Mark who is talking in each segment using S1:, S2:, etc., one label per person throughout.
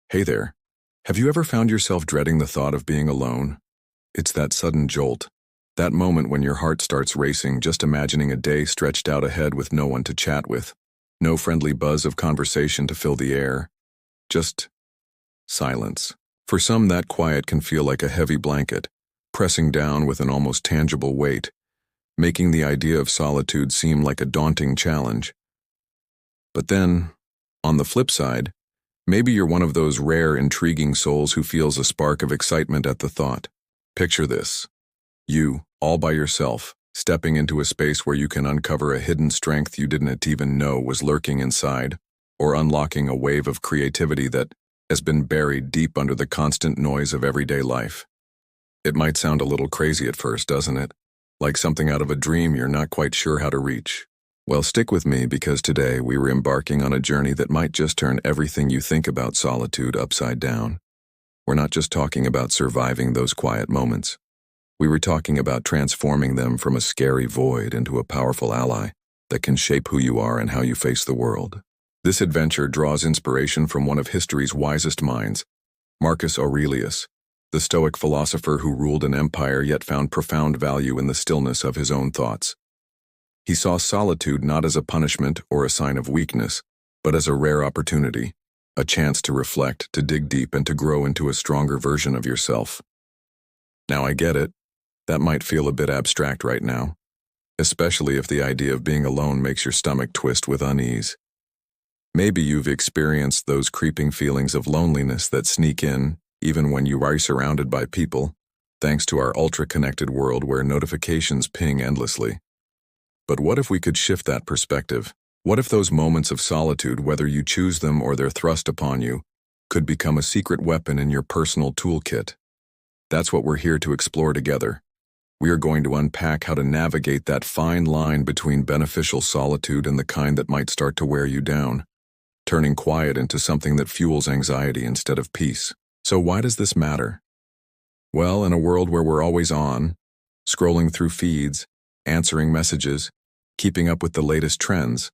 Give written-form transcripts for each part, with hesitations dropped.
S1: Hey there. Have you ever found yourself dreading the thought of being alone? It's that sudden jolt, that moment when your heart starts racing just imagining a day stretched out ahead with no one to chat with, no friendly buzz of conversation to fill the air, just silence. For some, that quiet can feel like a heavy blanket, pressing down with an almost tangible weight, making the idea of solitude seem like a daunting challenge. But then, on the flip side, maybe you're one of those rare, intriguing souls who feels a spark of excitement at the thought. Picture this. You, all by yourself, stepping into a space where you can uncover a hidden strength you didn't even know was lurking inside, or unlocking a wave of creativity that has been buried deep under the constant noise of everyday life. It might sound a little crazy at first, doesn't it? Like something out of a dream you're not quite sure how to reach. Well, stick with me because today we were embarking on a journey that might just turn everything you think about solitude upside down. We're not just talking about surviving those quiet moments. We were talking about transforming them from a scary void into a powerful ally that can shape who you are and how you face the world. This adventure draws inspiration from one of history's wisest minds, Marcus Aurelius, the Stoic philosopher who ruled an empire yet found profound value in the stillness of his own thoughts. He saw solitude not as a punishment or a sign of weakness, but as a rare opportunity, a chance to reflect, to dig deep, and to grow into a stronger version of yourself. Now I get it. That might feel a bit abstract right now, especially if the idea of being alone makes your stomach twist with unease. Maybe you've experienced those creeping feelings of loneliness that sneak in even when you are surrounded by people, thanks to our ultra-connected world where notifications ping endlessly. But what if we could shift that perspective? What if those moments of solitude, whether you choose them or they're thrust upon you, could become a secret weapon in your personal toolkit? That's what we're here to explore together. We are going to unpack how to navigate that fine line between beneficial solitude and the kind that might start to wear you down, turning quiet into something that fuels anxiety instead of peace. So why does this matter? Well, in a world where we're always on, scrolling through feeds, answering messages, keeping up with the latest trends,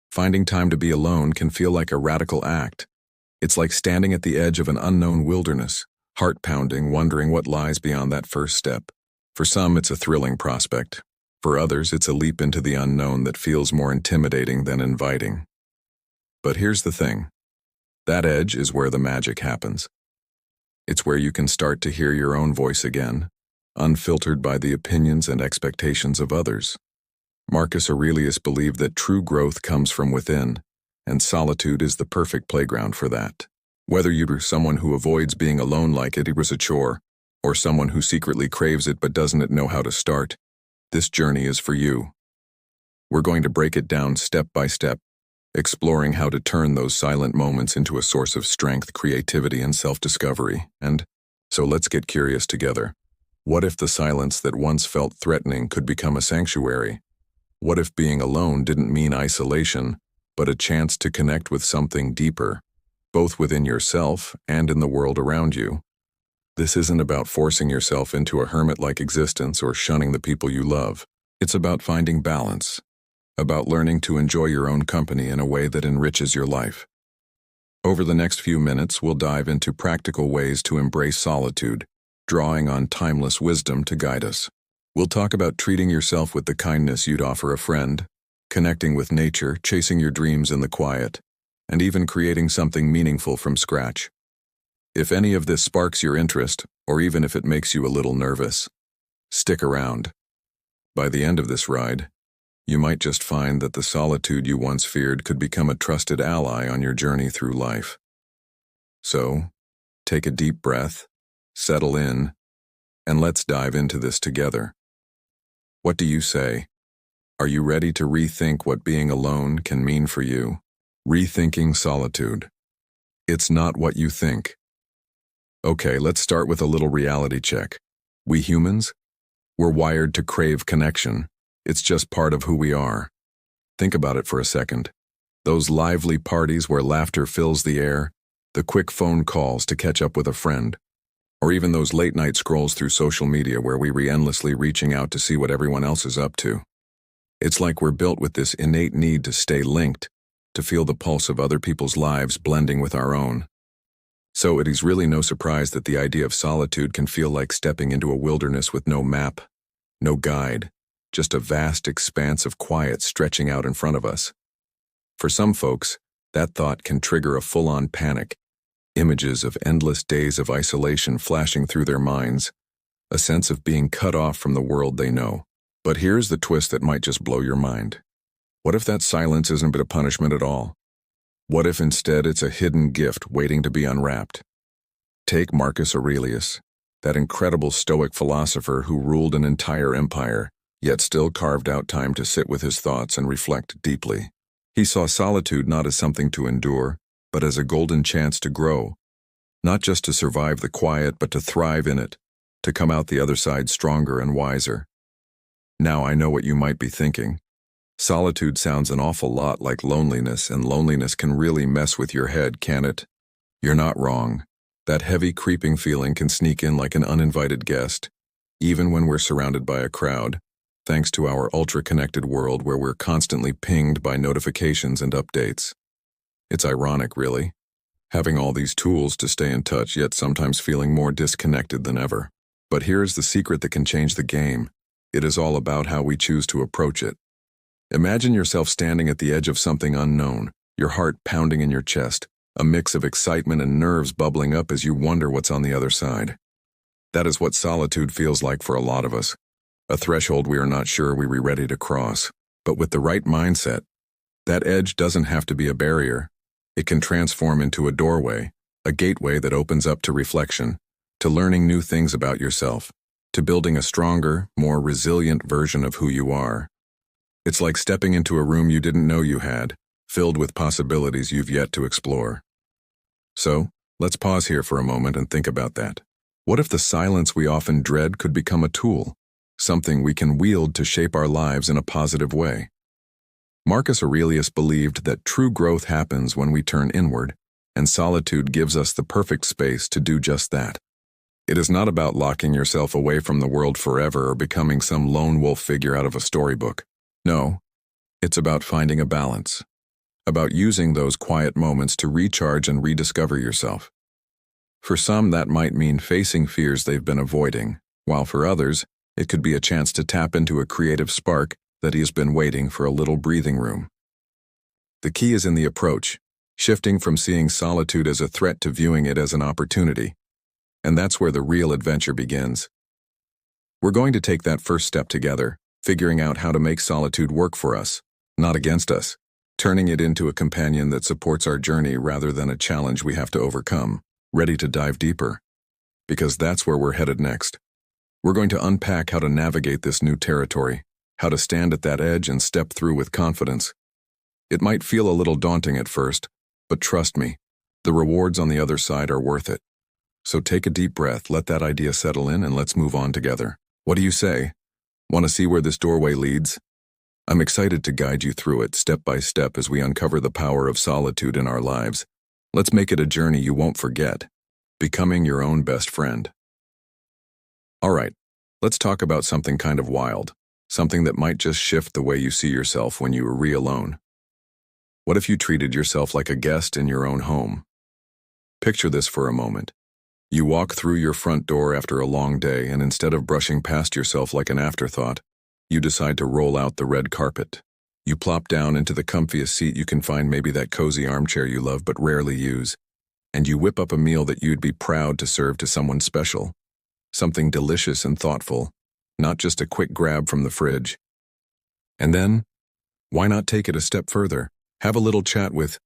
S1: finding time to be alone can feel like a radical act. It's like standing at the edge of an unknown wilderness, heart-pounding, wondering what lies beyond that first step. For some, it's a thrilling prospect. For others, it's a leap into the unknown that feels more intimidating than inviting. But here's the thing. That edge is where the magic happens. It's where you can start to hear your own voice again, unfiltered by the opinions and expectations of others. Marcus Aurelius believed that true growth comes from within, and solitude is the perfect playground for that. Whether you're someone who avoids being alone like it was a chore, or someone who secretly craves it but doesn't know how to start, this journey is for you. We're going to break it down step by step, exploring how to turn those silent moments into a source of strength, creativity, and self-discovery. And so let's get curious together. What if the silence that once felt threatening could become a sanctuary? What if being alone didn't mean isolation, but a chance to connect with something deeper, both within yourself and in the world around you? This isn't about forcing yourself into a hermit-like existence or shunning the people you love. It's about finding balance, about learning to enjoy your own company in a way that enriches your life. Over the next few minutes, we'll dive into practical ways to embrace solitude, drawing on timeless wisdom to guide us. We'll talk about treating yourself with the kindness you'd offer a friend, connecting with nature, chasing your dreams in the quiet, and even creating something meaningful from scratch. If any of this sparks your interest, or even if it makes you a little nervous, stick around. By the end of this ride, you might just find that the solitude you once feared could become a trusted ally on your journey through life. So, take a deep breath, settle in, and let's dive into this together. What do you say? Are you ready to rethink what being alone can mean for you? Rethinking solitude. It's not what you think. Okay, let's start with a little reality check. We humans? We're wired to crave connection. It's just part of who we are. Think about it for a second. Those lively parties where laughter fills the air, the quick phone calls to catch up with a friend, or even those late-night scrolls through social media where we're endlessly reaching out to see what everyone else is up to. It's like we're built with this innate need to stay linked, to feel the pulse of other people's lives blending with our own. So it is really no surprise that the idea of solitude can feel like stepping into a wilderness with no map, no guide, just a vast expanse of quiet stretching out in front of us. For some folks, that thought can trigger a full-on panic, images of endless days of isolation flashing through their minds, a sense of being cut off from the world they know. But here's the twist that might just blow your mind. What if that silence isn't a punishment at all? What if instead it's a hidden gift waiting to be unwrapped? Take Marcus Aurelius, that incredible Stoic philosopher who ruled an entire empire, yet still carved out time to sit with his thoughts and reflect deeply. He saw solitude not as something to endure, but as a golden chance to grow, not just to survive the quiet, but to thrive in it, to come out the other side stronger and wiser. Now I know what you might be thinking. Solitude sounds an awful lot like loneliness, and loneliness can really mess with your head, can it? You're not wrong. That heavy, creeping feeling can sneak in like an uninvited guest, even when we're surrounded by a crowd, thanks to our ultra-connected world where we're constantly pinged by notifications and updates. It's ironic, really, having all these tools to stay in touch, yet sometimes feeling more disconnected than ever. But here's the secret that can change the game. It is all about how we choose to approach it. Imagine yourself standing at the edge of something unknown, your heart pounding in your chest, a mix of excitement and nerves bubbling up as you wonder what's on the other side. That is what solitude feels like for a lot of us, a threshold we are not sure we're ready to cross. But with the right mindset, that edge doesn't have to be a barrier. It can transform into a doorway, a gateway that opens up to reflection, to learning new things about yourself, to building a stronger, more resilient version of who you are. It's like stepping into a room you didn't know you had, filled with possibilities you've yet to explore. So, let's pause here for a moment and think about that. What if the silence we often dread could become a tool, something we can wield to shape our lives in a positive way? Marcus Aurelius believed that true growth happens when we turn inward, and solitude gives us the perfect space to do just that. It is not about locking yourself away from the world forever or becoming some lone wolf figure out of a storybook. No, it's about finding a balance, about using those quiet moments to recharge and rediscover yourself. For some, that might mean facing fears they've been avoiding, while for others, it could be a chance to tap into a creative spark that has been waiting for a little breathing room. The key is in the approach, shifting from seeing solitude as a threat to viewing it as an opportunity. And that's where the real adventure begins. We're going to take that first step together, figuring out how to make solitude work for us, not against us, turning it into a companion that supports our journey rather than a challenge we have to overcome, ready to dive deeper. Because that's where we're headed next. We're going to unpack how to navigate this new territory, how to stand at that edge and step through with confidence. It might feel a little daunting at first, but trust me, the rewards on the other side are worth it. So take a deep breath, let that idea settle in, and let's move on together. What do you say? Want to see where this doorway leads? I'm excited to guide you through it step by step as we uncover the power of solitude in our lives. Let's make it a journey you won't forget, becoming your own best friend. All right, let's talk about something kind of wild, something that might just shift the way you see yourself when you are alone. What if you treated yourself like a guest in your own home? Picture this for a moment. You walk through your front door after a long day, and instead of brushing past yourself like an afterthought, you decide to roll out the red carpet. You plop down into the comfiest seat you can find, maybe that cozy armchair you love but rarely use, and you whip up a meal that you'd be proud to serve to someone special. Something delicious and thoughtful, not just a quick grab from the fridge. And then, why not take it a step further? Have a little chat with,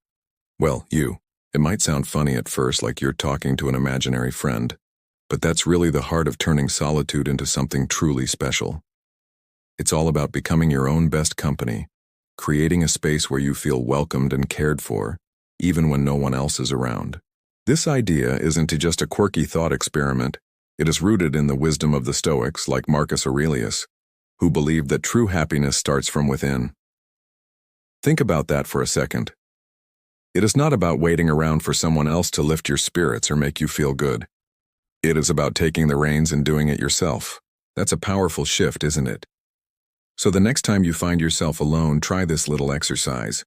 S1: well, you. It might sound funny at first, like you're talking to an imaginary friend, but that's really the heart of turning solitude into something truly special. It's all about becoming your own best company, creating a space where you feel welcomed and cared for, even when no one else is around. This idea isn't just a quirky thought experiment. It is rooted in the wisdom of the Stoics, like Marcus Aurelius, who believed that true happiness starts from within. Think about that for a second. It is not about waiting around for someone else to lift your spirits or make you feel good. It is about taking the reins and doing it yourself. That's a powerful shift, isn't it? So the next time you find yourself alone, try this little exercise.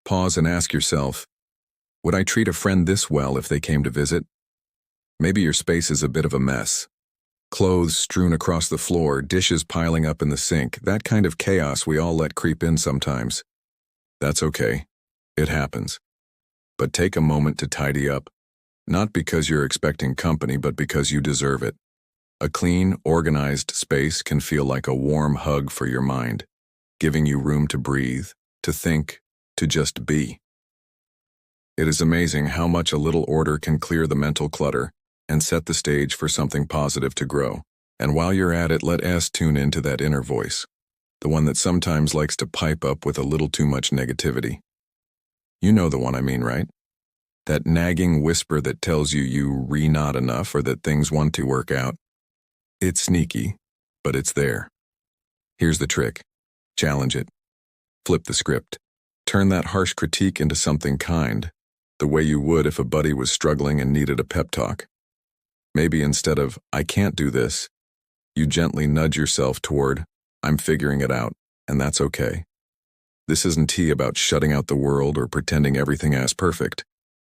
S1: Pause and ask yourself, Would I treat a friend this well if they came to visit? Maybe your space is a bit of a mess. Clothes strewn across the floor, dishes piling up in the sink, that kind of chaos we all let creep in sometimes. That's okay. It happens. But take a moment to tidy up, not because you're expecting company, but because you deserve it. A clean, organized space can feel like a warm hug for your mind, giving you room to breathe, to think, to just be. It is amazing how much a little order can clear the mental clutter and set the stage for something positive to grow. And while you're at it, let us tune into that inner voice, the one that sometimes likes to pipe up with a little too much negativity. You know the one I mean, right? That nagging whisper that tells you not enough or that things want to work out. It's sneaky, but it's there. Here's the trick. Challenge it. Flip the script. Turn that harsh critique into something kind, the way you would if a buddy was struggling and needed a pep talk. Maybe instead of, I can't do this, you gently nudge yourself toward, I'm figuring it out, and that's okay. This isn't about shutting out the world or pretending everything is perfect.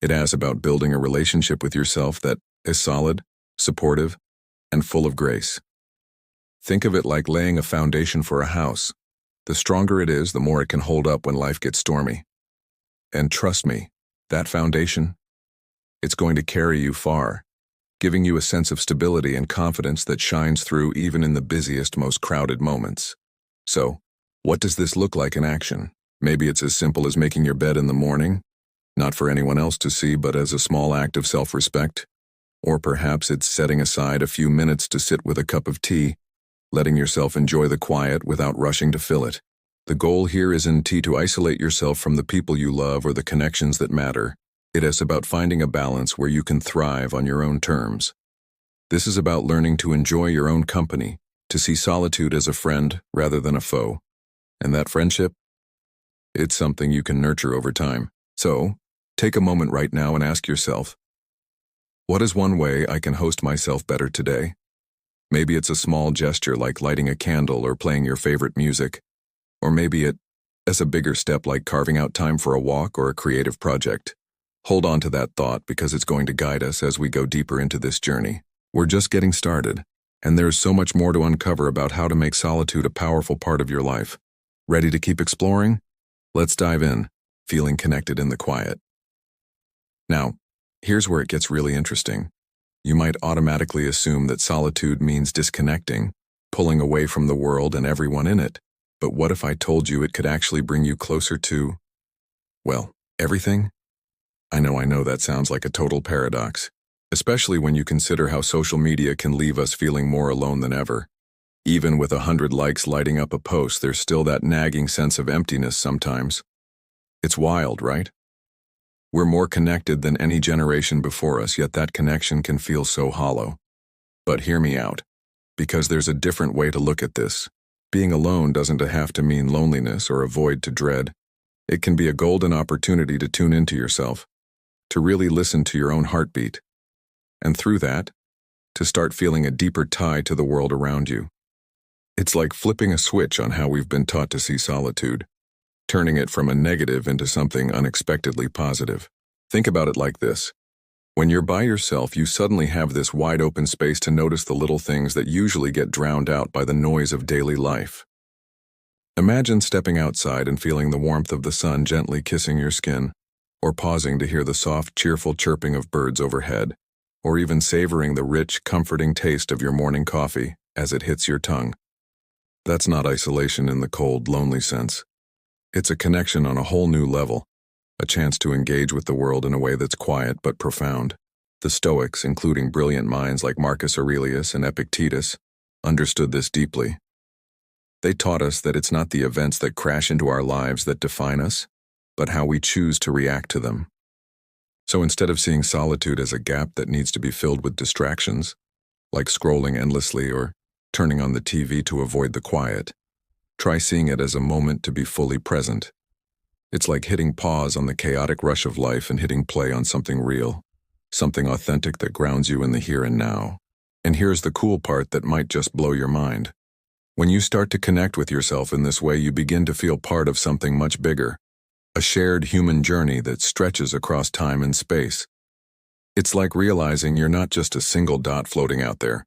S1: It is about building a relationship with yourself that is solid, supportive, and full of grace. Think of it like laying a foundation for a house. The stronger it is, the more it can hold up when life gets stormy. And trust me, that foundation, it's going to carry you far, giving you a sense of stability and confidence that shines through even in the busiest, most crowded moments. So, what does this look like in action? Maybe it's as simple as making your bed in the morning, not for anyone else to see, but as a small act of self-respect. Or perhaps it's setting aside a few minutes to sit with a cup of tea, letting yourself enjoy the quiet without rushing to fill it. The goal here isn't to isolate yourself from the people you love or the connections that matter. It is about finding a balance where you can thrive on your own terms. This is about learning to enjoy your own company, to see solitude as a friend rather than a foe. And that friendship? It's something you can nurture over time. So, take a moment right now and ask yourself, what is one way I can host myself better today? Maybe it's a small gesture like lighting a candle or playing your favorite music. Or maybe it's a bigger step like carving out time for a walk or a creative project. Hold on to that thought because it's going to guide us as we go deeper into this journey. We're just getting started, and there's so much more to uncover about how to make solitude a powerful part of your life. Ready to keep exploring? Let's dive in, feeling connected in the quiet. Now, here's where it gets really interesting. You might automatically assume that solitude means disconnecting, pulling away from the world and everyone in it. But what if I told you it could actually bring you closer to, well, everything? I know that sounds like a total paradox, especially when you consider how social media can leave us feeling more alone than ever. Even with 100 likes lighting up a post, there's still that nagging sense of emptiness sometimes. It's wild, right? We're more connected than any generation before us, yet that connection can feel so hollow. But hear me out, because there's a different way to look at this. Being alone doesn't have to mean loneliness or a void to dread. It can be a golden opportunity to tune into yourself, to really listen to your own heartbeat, and through that, to start feeling a deeper tie to the world around you. It's like flipping a switch on how we've been taught to see solitude, turning it from a negative into something unexpectedly positive. Think about it like this. When you're by yourself, you suddenly have this wide open space to notice the little things that usually get drowned out by the noise of daily life. Imagine stepping outside and feeling the warmth of the sun gently kissing your skin, or pausing to hear the soft, cheerful chirping of birds overhead, or even savoring the rich, comforting taste of your morning coffee as it hits your tongue. That's not isolation in the cold, lonely sense. It's a connection on a whole new level. A chance to engage with the world in a way that's quiet but profound. The Stoics, including brilliant minds like Marcus Aurelius and Epictetus, understood this deeply. They taught us that it's not the events that crash into our lives that define us, but how we choose to react to them. So instead of seeing solitude as a gap that needs to be filled with distractions, like scrolling endlessly or turning on the TV to avoid the quiet, try seeing it as a moment to be fully present. It's like hitting pause on the chaotic rush of life and hitting play on something real, something authentic that grounds you in the here and now. And here's the cool part that might just blow your mind. When you start to connect with yourself in this way, you begin to feel part of something much bigger. a shared human journey that stretches across time and space. It's like realizing you're not just a single dot floating out there,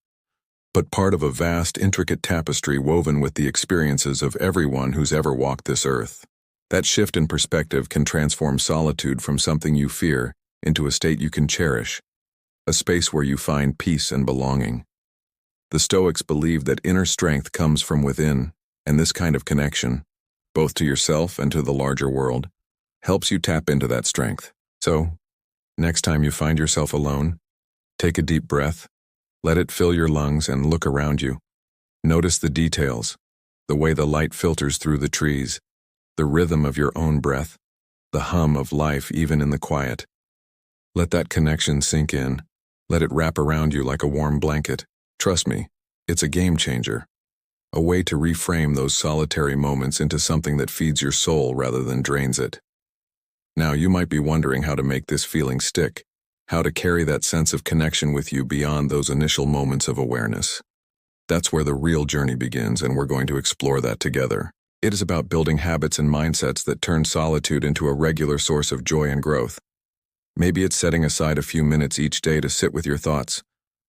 S1: but part of a vast, intricate tapestry woven with the experiences of everyone who's ever walked this earth. That shift in perspective can transform solitude from something you fear into a state you can cherish, a space where you find peace and belonging. The Stoics believe that inner strength comes from within, and this kind of connection, both to yourself and to the larger world, helps you tap into that strength. So, next time you find yourself alone, take a deep breath, let it fill your lungs and look around you. Notice the details, the way the light filters through the trees, the rhythm of your own breath, the hum of life even in the quiet. Let that connection sink in. Let it wrap around you like a warm blanket. Trust me, it's a game changer. A way to reframe those solitary moments into something that feeds your soul rather than drains it. Now, you might be wondering how to make this feeling stick, how to carry that sense of connection with you beyond those initial moments of awareness. That's where the real journey begins, and we're going to explore that together. It is about building habits and mindsets that turn solitude into a regular source of joy and growth. Maybe it's setting aside a few minutes each day to sit with your thoughts,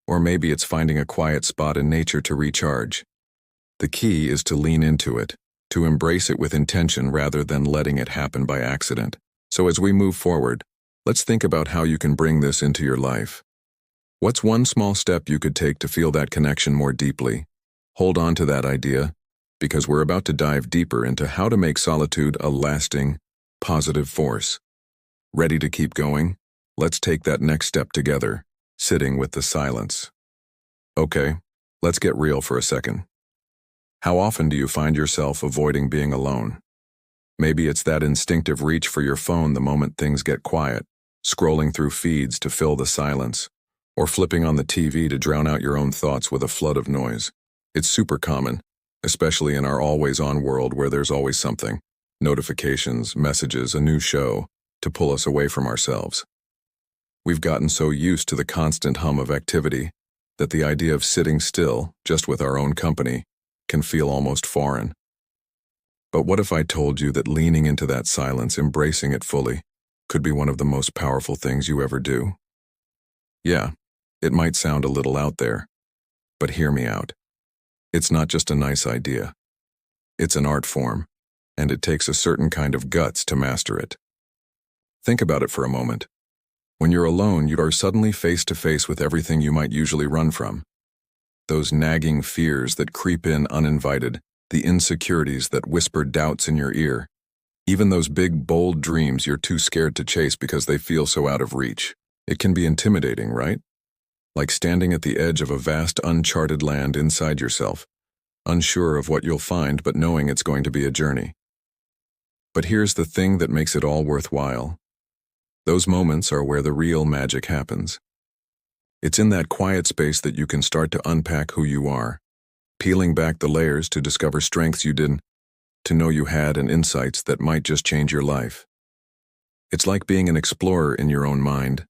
S1: or maybe it's finding a quiet spot in nature to recharge. The key is to lean into it, to embrace it with intention rather than letting it happen by accident. So as we move forward, let's think about how you can bring this into your life. What's one small step you could take to feel that connection more deeply? Hold on to that idea, because we're about to dive deeper into how to make solitude a lasting, positive force. Ready to keep going? Let's take that next step together, sitting with the silence. Okay, let's get real for a second. How often do you find yourself avoiding being alone? Maybe it's that instinctive reach for your phone the moment things get quiet, scrolling through feeds to fill the silence, or flipping on the TV to drown out your own thoughts with a flood of noise. It's super common, especially in our always-on world where there's always something, notifications, messages, a new show, to pull us away from ourselves. We've gotten so used to the constant hum of activity that the idea of sitting still, just with our own company, can feel almost foreign. But what if I told you that leaning into that silence, embracing it fully, could be one of the most powerful things you ever do? Yeah, it might sound a little out there, but hear me out. It's not just a nice idea. It's an art form, and it takes a certain kind of guts to master it. Think about it for a moment. When you're alone, you are suddenly face to face with everything you might usually run from. Those nagging fears that creep in uninvited, the insecurities that whisper doubts in your ear, even those big, bold dreams you're too scared to chase because they feel so out of reach. It can be intimidating, right? Like standing at the edge of a vast, uncharted land inside yourself, unsure of what you'll find but knowing it's going to be a journey. But here's the thing that makes it all worthwhile. Those moments are where the real magic happens. It's in that quiet space that you can start to unpack who you are, peeling back the layers to discover strengths you didn't to know you had and insights that might just change your life. It's like being an explorer in your own mind,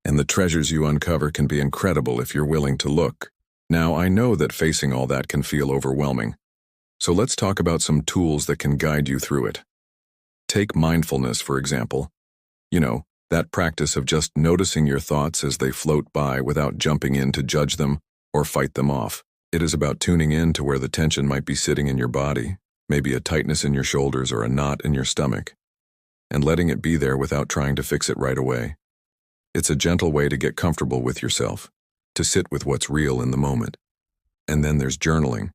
S1: and the treasures you uncover can be incredible if you're willing to look. Now, I know that facing all that can feel overwhelming, so let's talk about some tools that can guide you through it. Take mindfulness, for example. You know, that practice of just noticing your thoughts as they float by without jumping in to judge them or fight them off. It is about tuning in to where the tension might be sitting in your body, maybe a tightness in your shoulders or a knot in your stomach, and letting it be there without trying to fix it right away. It's a gentle way to get comfortable with yourself, to sit with what's real in the moment. And then there's journaling.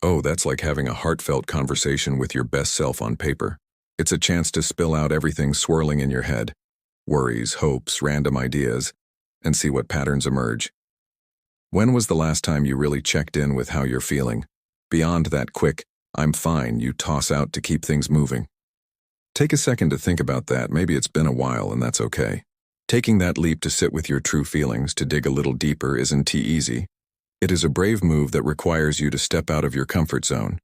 S1: Oh, that's like having a heartfelt conversation with your best self on paper. It's a chance to spill out everything swirling in your head, worries, hopes, random ideas, and see what patterns emerge. When was the last time you really checked in with how you're feeling, beyond that quick, "I'm fine" you toss out to keep things moving? Take a second to think about that. Maybe it's been a while, and that's okay. Taking that leap to sit with your true feelings, to dig a little deeper, isn't easy. It is a brave move that requires you to step out of your comfort zone.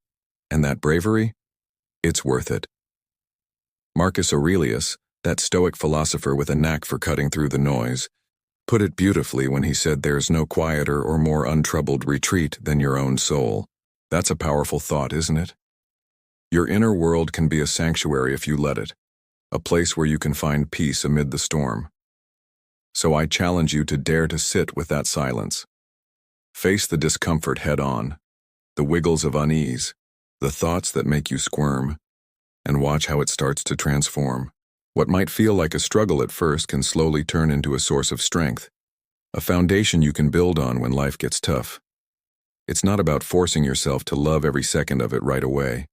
S1: And that bravery? It's worth it. Marcus Aurelius, that Stoic philosopher with a knack for cutting through the noise, put it beautifully when he said there's no quieter or more untroubled retreat than your own soul. That's a powerful thought, isn't it? Your inner world can be a sanctuary if you let it. a place where you can find peace amid the storm. So I challenge you to dare to sit with that silence. Face the discomfort head on, the wiggles of unease, the thoughts that make you squirm, and watch how it starts to transform. What might feel like a struggle at first can slowly turn into a source of strength, a foundation you can build on when life gets tough. It's not about forcing yourself to love every second of it right away.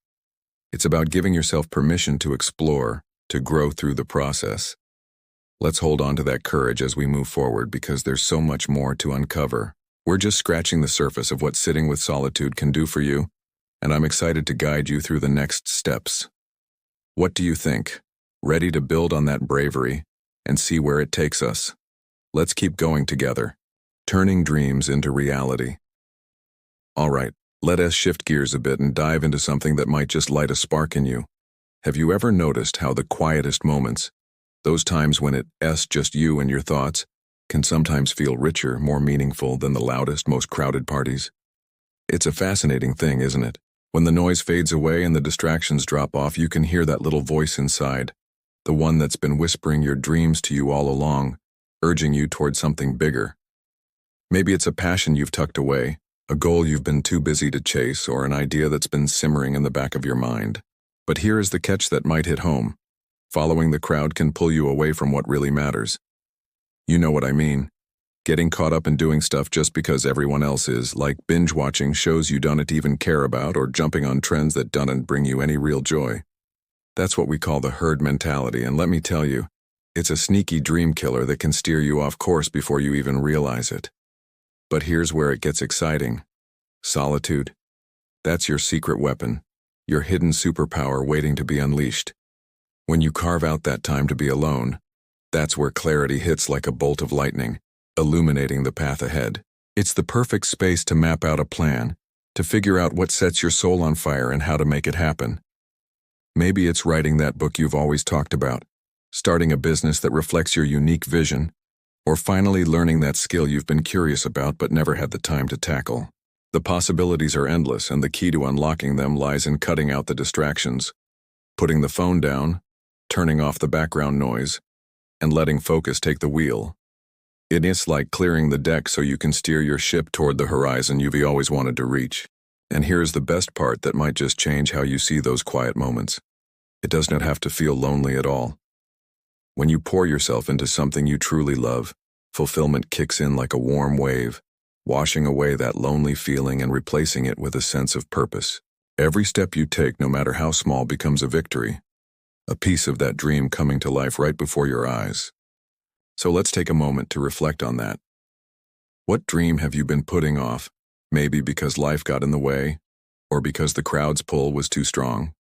S1: It's about giving yourself permission to explore, to grow through the process. Let's hold on to that courage as we move forward because there's so much more to uncover. We're just scratching the surface of what sitting with solitude can do for you, and I'm excited to guide you through the next steps. What do you think? Ready to build on that bravery and see where it takes us? Let's keep going together, turning dreams into reality. All right, let us shift gears a bit and dive into something that might just light a spark in you. Have you ever noticed how the quietest moments, those times when it's just you and your thoughts, can sometimes feel richer, more meaningful than the loudest, most crowded parties? It's a fascinating thing, isn't it? When the noise fades away and the distractions drop off, you can hear that little voice inside, the one that's been whispering your dreams to you all along, urging you toward something bigger. Maybe it's a passion you've tucked away, a goal you've been too busy to chase, or an idea that's been simmering in the back of your mind. But here is the catch that might hit home. Following the crowd can pull you away from what really matters. You know what I mean. Getting caught up in doing stuff just because everyone else is, like binge-watching shows you don't even care about or jumping on trends that don't bring you any real joy. That's what we call the herd mentality, and let me tell you, it's a sneaky dream killer that can steer you off course before you even realize it. But here's where it gets exciting. Solitude. That's your secret weapon, your hidden superpower waiting to be unleashed. When you carve out that time to be alone, that's where clarity hits like a bolt of lightning, illuminating the path ahead. It's the perfect space to map out a plan, to figure out what sets your soul on fire and how to make it happen. Maybe it's writing that book you've always talked about, starting a business that reflects your unique vision, or finally learning that skill you've been curious about but never had the time to tackle. The possibilities are endless, and the key to unlocking them lies in cutting out the distractions, putting the phone down, turning off the background noise, and letting focus take the wheel. It is like clearing the deck so you can steer your ship toward the horizon you've always wanted to reach. And here's the best part that might just change how you see those quiet moments. It does not have to feel lonely at all. When you pour yourself into something you truly love, fulfillment kicks in like a warm wave, washing away that lonely feeling and replacing it with a sense of purpose. Every step you take, no matter how small, becomes a victory, a piece of that dream coming to life right before your eyes. So let's take a moment to reflect on that. What dream have you been putting off, maybe because life got in the way, or because the crowd's pull was too strong?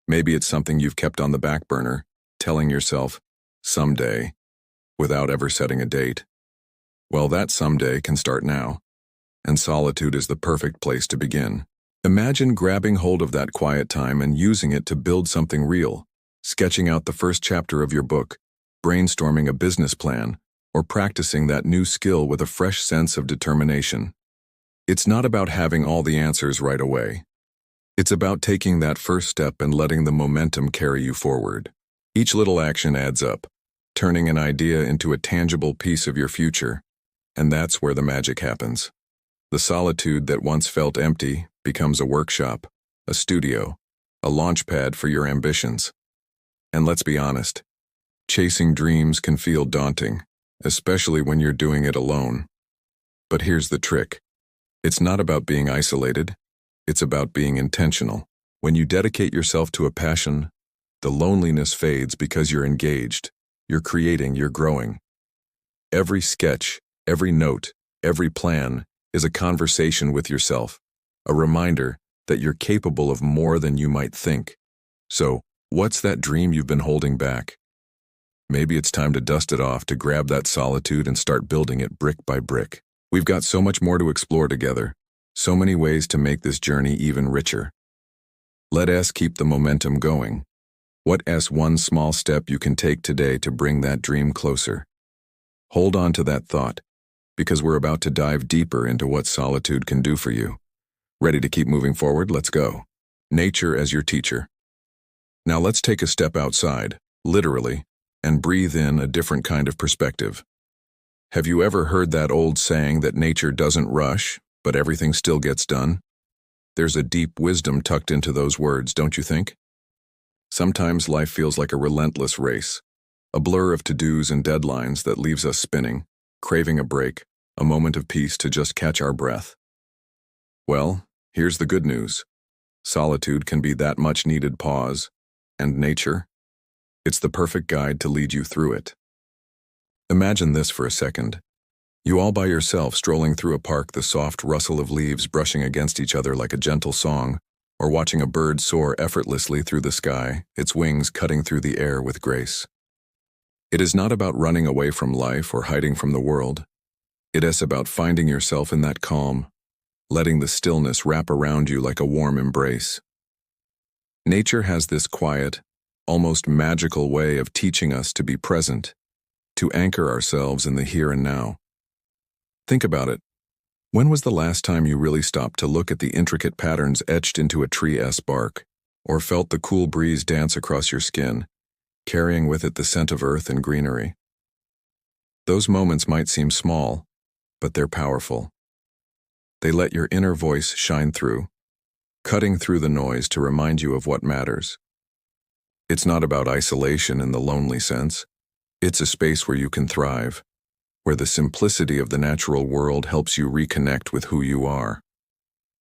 S1: Maybe it's something you've kept on the back burner, telling yourself, someday, without ever setting a date. Well, that someday can start now, and solitude is the perfect place to begin. Imagine grabbing hold of that quiet time and using it to build something real, sketching out the first chapter of your book, brainstorming a business plan, or practicing that new skill with a fresh sense of determination. It's not about having all the answers right away. It's about taking that first step and letting the momentum carry you forward. Each little action adds up, turning an idea into a tangible piece of your future, and that's where the magic happens. The solitude that once felt empty becomes a workshop, a studio, a launch pad for your ambitions. And let's be honest, chasing dreams can feel daunting, especially when you're doing it alone. But here's the trick. It's not about being isolated, it's about being intentional. When you dedicate yourself to a passion, the loneliness fades because you're engaged, you're creating, you're growing. Every sketch, every note, every plan is a conversation with yourself, a reminder that you're capable of more than you might think. So, what's that dream you've been holding back? Maybe it's time to dust it off, to grab that solitude and start building it brick by brick. We've got so much more to explore together, so many ways to make this journey even richer. Let us keep the momentum going. What's one small step you can take today to bring that dream closer? Hold on to that thought, because we're about to dive deeper into what solitude can do for you. Ready to keep moving forward? Let's go. Nature as your teacher. Now let's take a step outside, literally, and breathe in a different kind of perspective. Have you ever heard that old saying that nature doesn't rush, but everything still gets done? There's a deep wisdom tucked into those words, don't you think? Sometimes life feels like a relentless race, a blur of to-dos and deadlines that leaves us spinning, craving a break, a moment of peace to just catch our breath. Well, here's the good news. Solitude can be that much-needed pause, and nature, it's the perfect guide to lead you through it. Imagine this for a second. You all by yourself strolling through a park, the soft rustle of leaves brushing against each other like a gentle song, or watching a bird soar effortlessly through the sky, its wings cutting through the air with grace. It is not about running away from life or hiding from the world. It is about finding yourself in that calm, letting the stillness wrap around you like a warm embrace. Nature has this quiet, almost magical way of teaching us to be present, to anchor ourselves in the here and now. Think about it. When was the last time you really stopped to look at the intricate patterns etched into a tree's bark, or felt the cool breeze dance across your skin, carrying with it the scent of earth and greenery? Those moments might seem small, but they're powerful. They let your inner voice shine through, cutting through the noise to remind you of what matters. It's not about isolation in the lonely sense. It's a space where you can thrive, where the simplicity of the natural world helps you reconnect with who you are.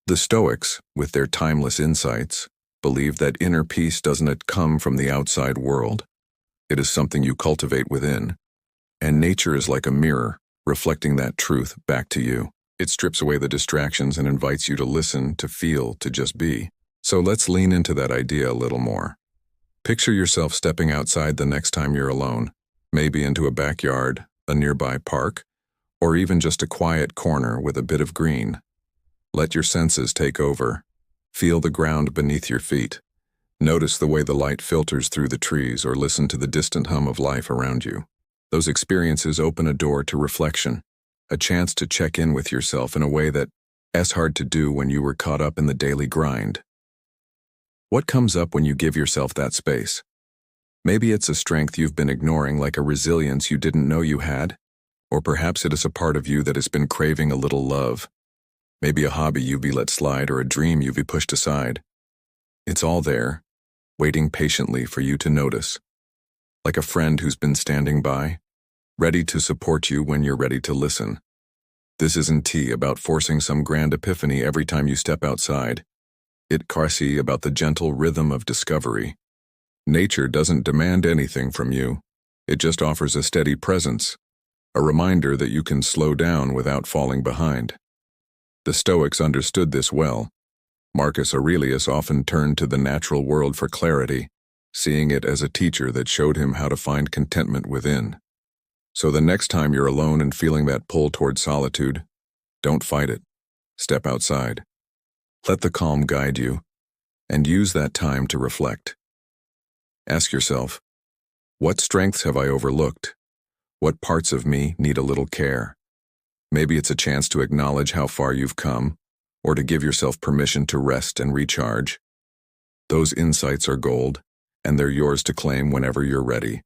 S1: The Stoics, with their timeless insights, believe that inner peace doesn't come from the outside world. It is something you cultivate within, and nature is like a mirror, reflecting that truth back to you. It strips away the distractions and invites you to listen, to feel, to just be. So let's lean into that idea a little more. Picture yourself stepping outside the next time you're alone, maybe into a backyard, a nearby park, or even just a quiet corner with a bit of green. Let your senses take over. Feel the ground beneath your feet. Notice the way the light filters through the trees, or listen to the distant hum of life around you. Those experiences open a door to reflection, a chance to check in with yourself in a way that's hard to do when you were caught up in the daily grind. What comes up when you give yourself that space? Maybe it's a strength you've been ignoring, like a resilience you didn't know you had, or perhaps it is a part of you that has been craving a little love. Maybe a hobby you've let slide, or a dream you've pushed aside. It's all there, waiting patiently for you to notice. Like a friend who's been standing by, ready to support you when you're ready to listen. This isn't about forcing some grand epiphany every time you step outside. It's about the gentle rhythm of discovery. Nature doesn't demand anything from you. It just offers a steady presence, a reminder that you can slow down without falling behind. The Stoics understood this well. Marcus Aurelius often turned to the natural world for clarity, seeing it as a teacher that showed him how to find contentment within. So the next time you're alone and feeling that pull toward solitude, don't fight it. Step outside. Let the calm guide you, and use that time to reflect. Ask yourself, what strengths have I overlooked? What parts of me need a little care? Maybe it's a chance to acknowledge how far you've come, or to give yourself permission to rest and recharge. Those insights are gold, and they're yours to claim whenever you're ready.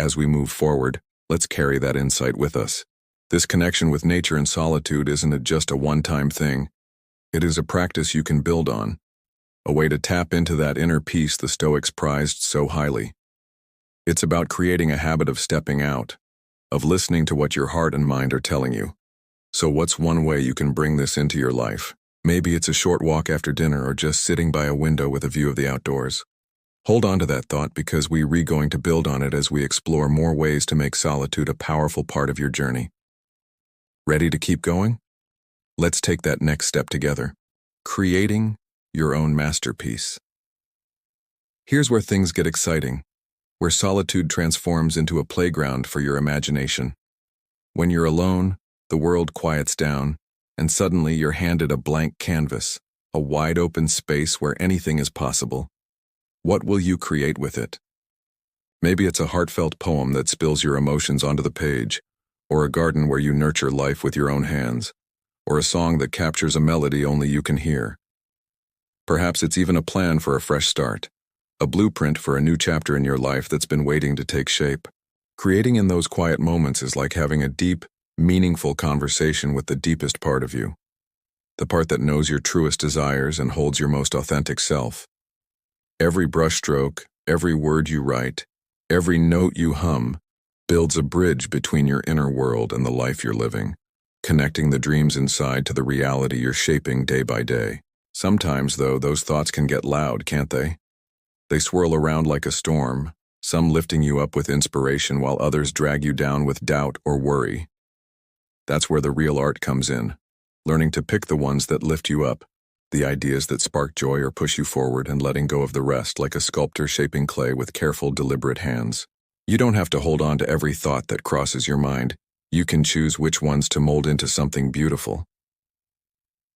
S1: As we move forward, let's carry that insight with us. This connection with nature and solitude isn't just a one-time thing. It is a practice you can build on, a way to tap into that inner peace the Stoics prized so highly. It's about creating a habit of stepping out, of listening to what your heart and mind are telling you. So what's one way you can bring this into your life? Maybe it's a short walk after dinner, or just sitting by a window with a view of the outdoors. Hold on to that thought, because we're going to build on it as we explore more ways to make solitude a powerful part of your journey. Ready to keep going? Let's take that next step together. Creating your own masterpiece. Here's where things get exciting, where solitude transforms into a playground for your imagination. When you're alone, the world quiets down, and suddenly you're handed a blank canvas, a wide-open space where anything is possible. What will you create with it? Maybe it's a heartfelt poem that spills your emotions onto the page, or a garden where you nurture life with your own hands, or a song that captures a melody only you can hear. Perhaps it's even a plan for a fresh start, a blueprint for a new chapter in your life that's been waiting to take shape. Creating in those quiet moments is like having a deep, meaningful conversation with the deepest part of you, the part that knows your truest desires and holds your most authentic self. Every brushstroke, every word you write, every note you hum, builds a bridge between your inner world and the life you're living, connecting the dreams inside to the reality you're shaping day by day. Sometimes, though, those thoughts can get loud, can't they? They swirl around like a storm, some lifting you up with inspiration while others drag you down with doubt or worry. That's where the real art comes in, learning to pick the ones that lift you up, the ideas that spark joy or push you forward, and letting go of the rest like a sculptor shaping clay with careful, deliberate hands. You don't have to hold on to every thought that crosses your mind. You can choose which ones to mold into something beautiful.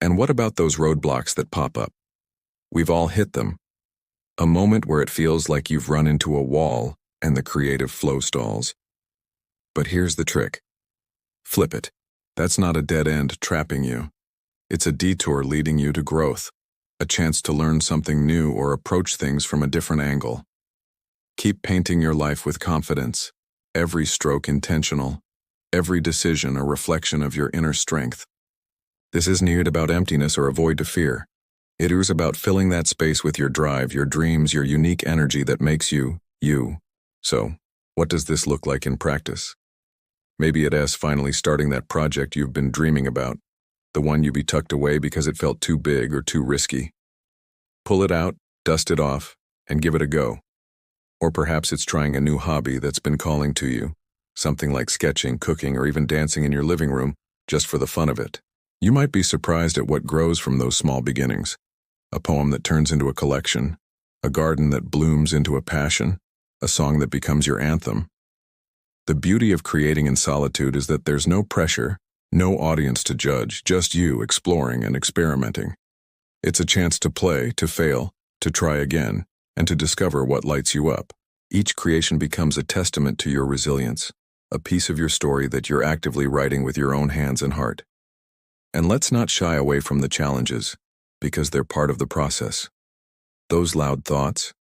S1: And what about those roadblocks that pop up? We've all hit them. A moment where it feels like you've run into a wall and the creative flow stalls. But here's the trick. Flip it. That's not a dead end trapping you. It's a detour leading you to growth, a chance to learn something new or approach things from a different angle. Keep painting your life with confidence, every stroke intentional, every decision a reflection of your inner strength. This isn't about emptiness or a void to fear. It is about filling that space with your drive, your dreams, your unique energy that makes you, you. So, what does this look like in practice? Maybe it is finally starting that project you've been dreaming about, the one you be tucked away because it felt too big or too risky. Pull it out, dust it off, and give it a go. Or perhaps it's trying a new hobby that's been calling to you, something like sketching, cooking, or even dancing in your living room, just for the fun of it. You might be surprised at what grows from those small beginnings. A poem that turns into a collection, a garden that blooms into a passion, a song that becomes your anthem. The beauty of creating in solitude is that there's no pressure, no audience to judge, just you exploring and experimenting. It's a chance to play, to fail, to try again, and to discover what lights you up. Each creation becomes a testament to your resilience, a piece of your story that you're actively writing with your own hands and heart. And let's not shy away from the challenges, because they're part of the process. Those loud thoughts,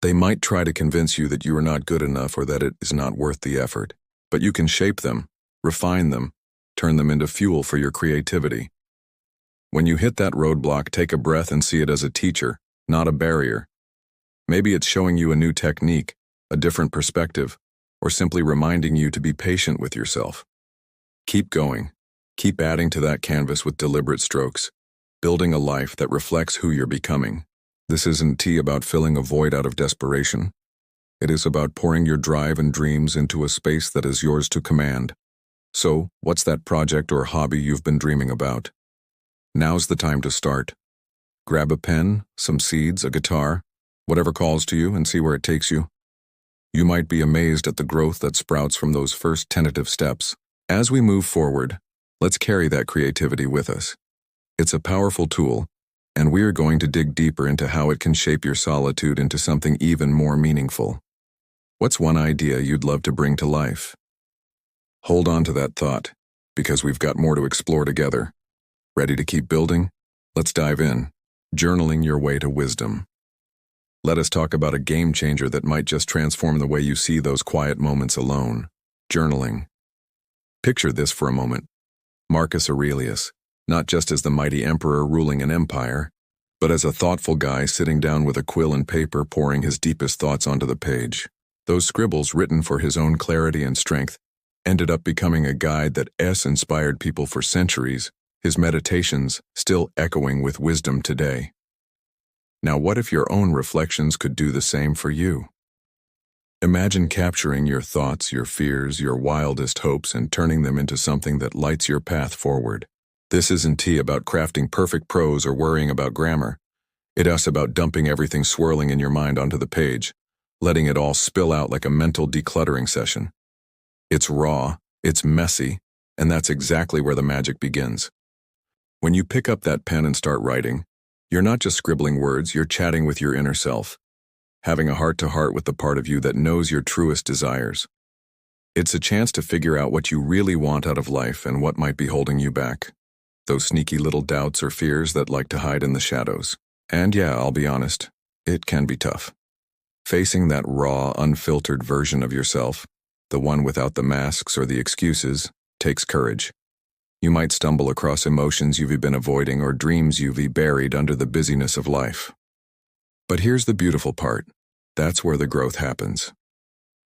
S1: they might try to convince you that you are not good enough or that it is not worth the effort, but you can shape them, refine them, turn them into fuel for your creativity. When you hit that roadblock, take a breath and see it as a teacher, not a barrier. Maybe it's showing you a new technique, a different perspective, or simply reminding you to be patient with yourself. Keep going. Keep adding to that canvas with deliberate strokes, building a life that reflects who you're becoming. This isn't about filling a void out of desperation. It is about pouring your drive and dreams into a space that is yours to command. So, what's that project or hobby you've been dreaming about? Now's the time to start. Grab a pen, some seeds, a guitar, whatever calls to you, and see where it takes you. You might be amazed at the growth that sprouts from those first tentative steps. As we move forward, let's carry that creativity with us. It's a powerful tool, and we're going to dig deeper into how it can shape your solitude into something even more meaningful. What's one idea you'd love to bring to life? Hold on to that thought, because we've got more to explore together. Ready to keep building? Let's dive in. Journaling your way to wisdom. Let us talk about a game changer that might just transform the way you see those quiet moments alone. Journaling. Picture this for a moment. Marcus Aurelius, not just as the mighty emperor ruling an empire, but as a thoughtful guy sitting down with a quill and paper pouring his deepest thoughts onto the page. Those scribbles, written for his own clarity and strength, ended up becoming a guide that inspired people for centuries, his meditations still echoing with wisdom today. Now, what if your own reflections could do the same for you? Imagine capturing your thoughts, your fears, your wildest hopes, and turning them into something that lights your path forward. This isn't about crafting perfect prose or worrying about grammar. It's about dumping everything swirling in your mind onto the page, letting it all spill out like a mental decluttering session. It's raw, it's messy, and that's exactly where the magic begins. When you pick up that pen and start writing, you're not just scribbling words, you're chatting with your inner self, having a heart-to-heart with the part of you that knows your truest desires. It's a chance to figure out what you really want out of life and what might be holding you back. Those sneaky little doubts or fears that like to hide in the shadows. And yeah, I'll be honest, it can be tough. Facing that raw, unfiltered version of yourself, the one without the masks or the excuses, takes courage. You might stumble across emotions you've been avoiding or dreams you've buried under the busyness of life. But here's the beautiful part. That's where the growth happens.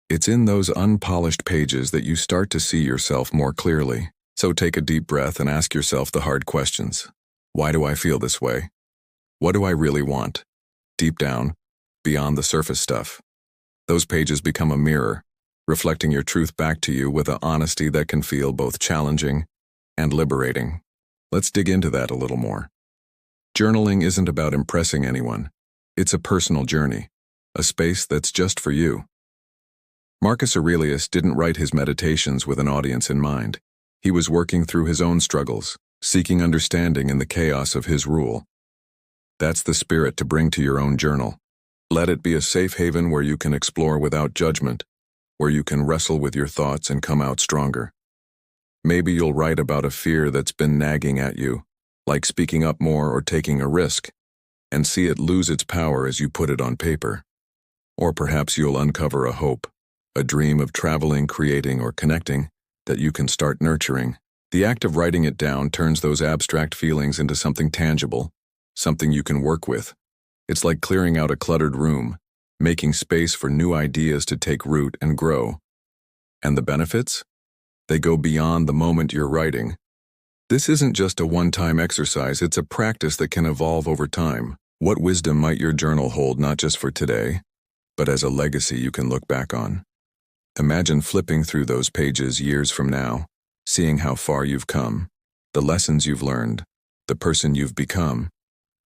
S1: It's in those unpolished pages that you start to see yourself more clearly. So take a deep breath and ask yourself the hard questions. Why do I feel this way? What do I really want? Deep down, beyond the surface stuff. Those pages become a mirror, reflecting your truth back to you with an honesty that can feel both challenging and liberating. Let's dig into that a little more. Journaling isn't about impressing anyone. It's a personal journey, a space that's just for you. Marcus Aurelius didn't write his meditations with an audience in mind. He was working through his own struggles, seeking understanding in the chaos of his rule. That's the spirit to bring to your own journal. Let it be a safe haven where you can explore without judgment, where you can wrestle with your thoughts and come out stronger. Maybe you'll write about a fear that's been nagging at you, like speaking up more or taking a risk, and see it lose its power as you put it on paper. Or perhaps you'll uncover a hope, a dream of traveling, creating, or connecting that you can start nurturing. The act of writing it down turns those abstract feelings into something tangible, something you can work with. It's like clearing out a cluttered room, making space for new ideas to take root and grow. And the benefits? They go beyond the moment you're writing. This isn't just a one-time exercise, it's a practice that can evolve over time. What wisdom might your journal hold not just for today, but as a legacy you can look back on? Imagine flipping through those pages years from now, seeing how far you've come, the lessons you've learned, the person you've become.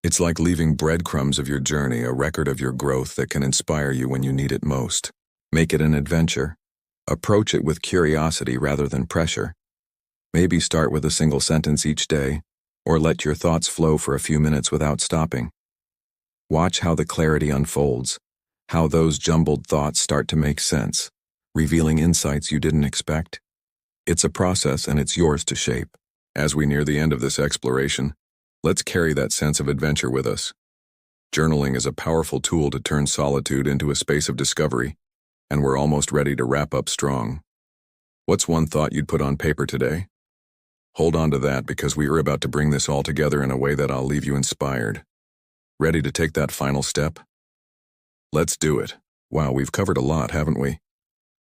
S1: It's like leaving breadcrumbs of your journey, a record of your growth that can inspire you when you need it most. Make it an adventure. Approach it with curiosity rather than pressure. Maybe start with a single sentence each day, or let your thoughts flow for a few minutes without stopping. Watch how the clarity unfolds, how those jumbled thoughts start to make sense, revealing insights you didn't expect. It's a process and it's yours to shape. As we near the end of this exploration, let's carry that sense of adventure with us. Journaling is a powerful tool to turn solitude into a space of discovery, and we're almost ready to wrap up strong. What's one thought you'd put on paper today? Hold on to that because we are about to bring this all together in a way that I'll leave you inspired. Ready to take that final step? Let's do it. Wow, we've covered a lot, haven't we?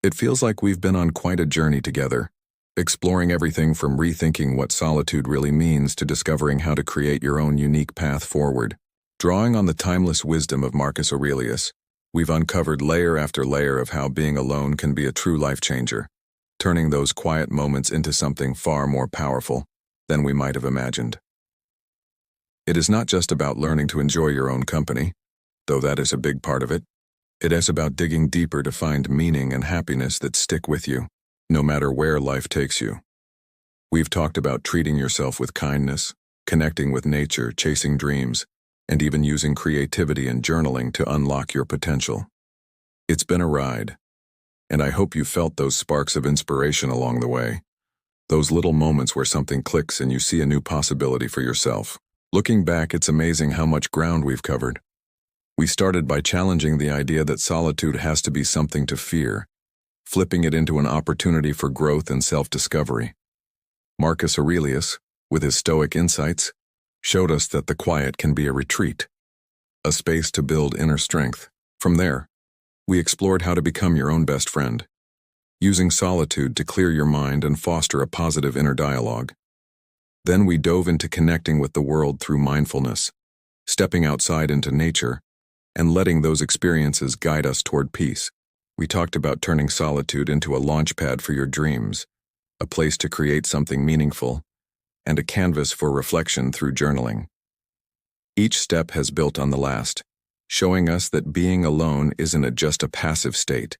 S1: It feels like we've been on quite a journey together, exploring everything from rethinking what solitude really means to discovering how to create your own unique path forward. Drawing on the timeless wisdom of Marcus Aurelius, we've uncovered layer after layer of how being alone can be a true life changer, turning those quiet moments into something far more powerful than we might have imagined. It is not just about learning to enjoy your own company, though that is a big part of it. It is about digging deeper to find meaning and happiness that stick with you, no matter where life takes you. We've talked about treating yourself with kindness, connecting with nature, chasing dreams, and even using creativity and journaling to unlock your potential. It's been a ride, and I hope you felt those sparks of inspiration along the way, those little moments where something clicks and you see a new possibility for yourself. Looking back, it's amazing how much ground we've covered. We started by challenging the idea that solitude has to be something to fear, flipping it into an opportunity for growth and self-discovery. Marcus Aurelius, with his Stoic insights, showed us that the quiet can be a retreat, a space to build inner strength. From there, we explored how to become your own best friend, using solitude to clear your mind and foster a positive inner dialogue. Then we dove into connecting with the world through mindfulness, stepping outside into nature, and letting those experiences guide us toward peace. We talked about turning solitude into a launchpad for your dreams, a place to create something meaningful, and a canvas for reflection through journaling. Each step has built on the last, showing us that being alone isn't just a passive state.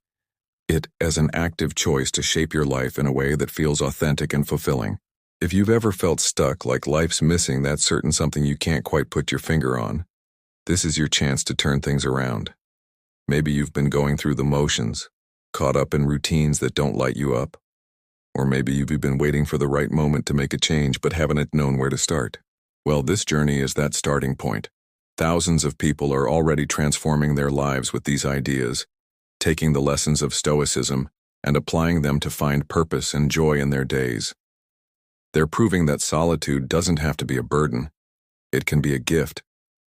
S1: It is an active choice to shape your life in a way that feels authentic and fulfilling. If you've ever felt stuck, like life's missing that certain something you can't quite put your finger on, this is your chance to turn things around. Maybe you've been going through the motions, caught up in routines that don't light you up. Or maybe you've been waiting for the right moment to make a change but haven't known where to start. Well, this journey is that starting point. Thousands of people are already transforming their lives with these ideas, taking the lessons of Stoicism and applying them to find purpose and joy in their days. They're proving that solitude doesn't have to be a burden. It can be a gift,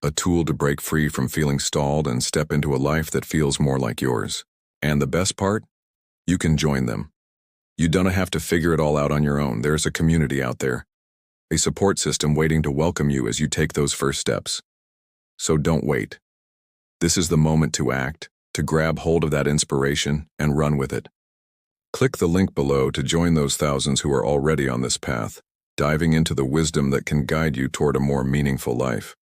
S1: a tool to break free from feeling stalled and step into a life that feels more like yours. And the best part? You can join them. You don't have to figure it all out on your own. There's a community out there, a support system waiting to welcome you as you take those first steps. So don't wait. This is the moment to act, to grab hold of that inspiration and run with it. Click the link below to join those thousands who are already on this path, diving into the wisdom that can guide you toward a more meaningful life.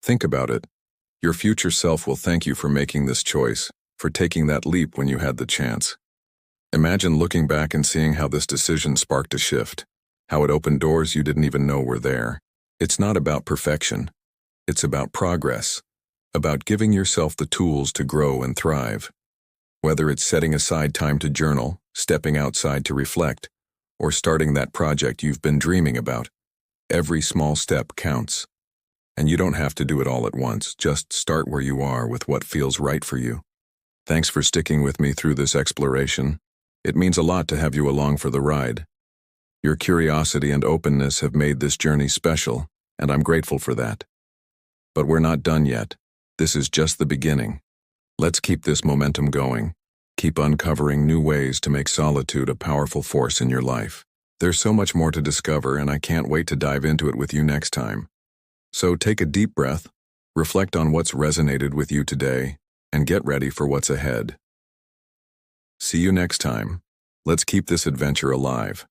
S1: Think about it. Your future self will thank you for making this choice, for taking that leap when you had the chance. Imagine looking back and seeing how this decision sparked a shift, how it opened doors you didn't even know were there. It's not about perfection. It's about progress, about giving yourself the tools to grow and thrive. Whether it's setting aside time to journal, stepping outside to reflect, or starting that project you've been dreaming about, every small step counts. And you don't have to do it all at once. Just start where you are with what feels right for you. Thanks for sticking with me through this exploration. It means a lot to have you along for the ride. Your curiosity and openness have made this journey special, and I'm grateful for that. But we're not done yet. This is just the beginning. Let's keep this momentum going. Keep uncovering new ways to make solitude a powerful force in your life. There's so much more to discover, and I can't wait to dive into it with you next time. So take a deep breath, reflect on what's resonated with you today, and get ready for what's ahead. See you next time. Let's keep this adventure alive.